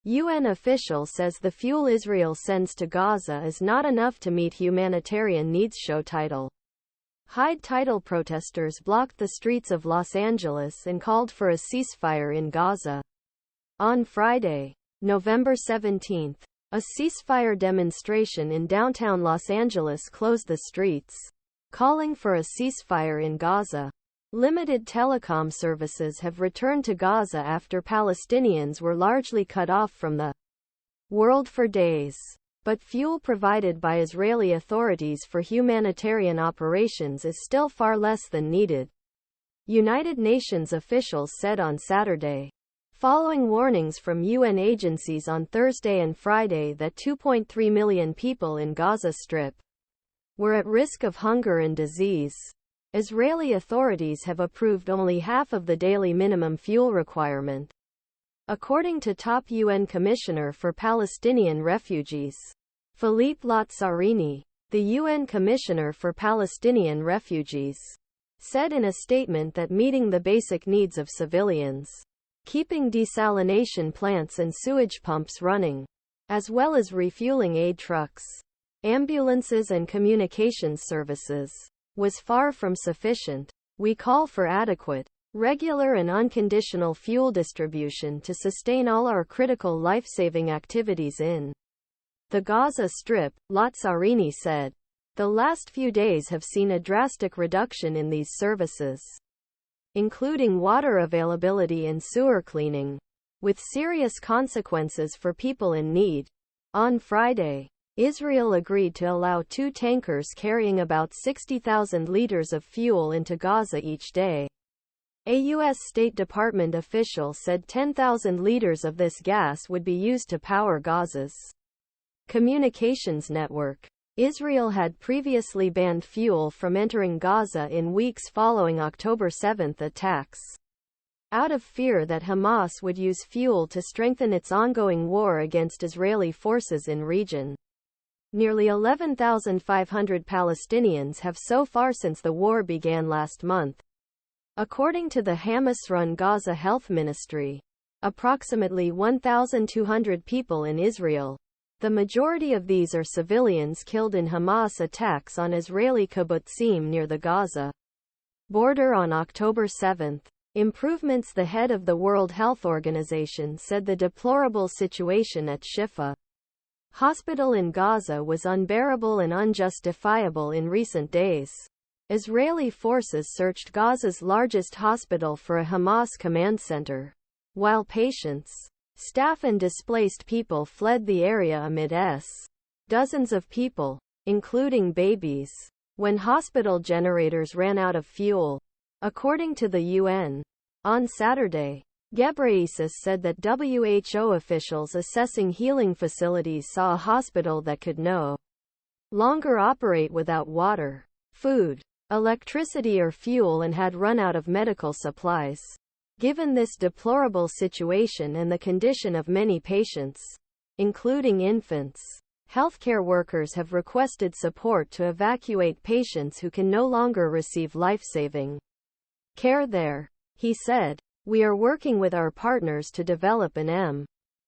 UN official says the fuel Israel sends to Gaza is not enough to meet humanitarian needs. Show title. Hide title. Protesters blocked the streets of Los Angeles and called for a ceasefire in Gaza. On Friday, November 17, a ceasefire demonstration in downtown Los Angeles closed the streets, calling for a ceasefire in Gaza. Limited telecom services have returned to Gaza after Palestinians were largely cut off from the world for days. But fuel provided by Israeli authorities for humanitarian operations is still far less than needed, United Nations officials said on Saturday, following warnings from UN agencies on Thursday and Friday that 2.3 million people in Gaza Strip were at risk of hunger and disease. Israeli authorities have approved only half of the daily minimum fuel requirement, according to top UN Commissioner for Palestinian Refugees, Philippe Lazzarini. The UN Commissioner for Palestinian Refugees said in a statement that meeting the basic needs of civilians, keeping desalination plants and sewage pumps running, as well as refueling aid trucks, ambulances and communications services, was far from sufficient. We call for adequate, regular and unconditional fuel distribution to sustain all our critical life-saving activities in the Gaza Strip, Lazzarini said. The last few days have seen a drastic reduction in these services, including water availability and sewer cleaning, with serious consequences for people in need. On Friday, Israel agreed to allow 2 tankers carrying about 60,000 liters of fuel into Gaza each day. A U.S. State Department official said 10,000 liters of this gas would be used to power Gaza's communications network. Israel had previously banned fuel from entering Gaza in weeks following October 7 attacks, out of fear that Hamas would use fuel to strengthen its ongoing war against Israeli forces in region. Nearly 11,500 Palestinians have so far since the war began last month, according to the Hamas-run Gaza Health Ministry. Approximately 1,200 people in Israel. The majority of these are civilians killed in Hamas attacks on Israeli kibbutzim near the Gaza border on October 7. Improvements. The head of the World Health Organization said the deplorable situation at Shifa Hospital in Gaza was unbearable and unjustifiable in recent days. Israeli forces searched Gaza's largest hospital for a Hamas command center, while patients, staff and displaced people fled the area amid dozens of people, including babies, when hospital generators ran out of fuel, according to the UN. On Saturday, Ghebreyesus said that WHO officials assessing healing facilities saw a hospital that could no longer operate without water, food, electricity or fuel and had run out of medical supplies. Given this deplorable situation and the condition of many patients, including infants, healthcare workers have requested support to evacuate patients who can no longer receive life-saving care there. He said, "We are working with our partners to develop an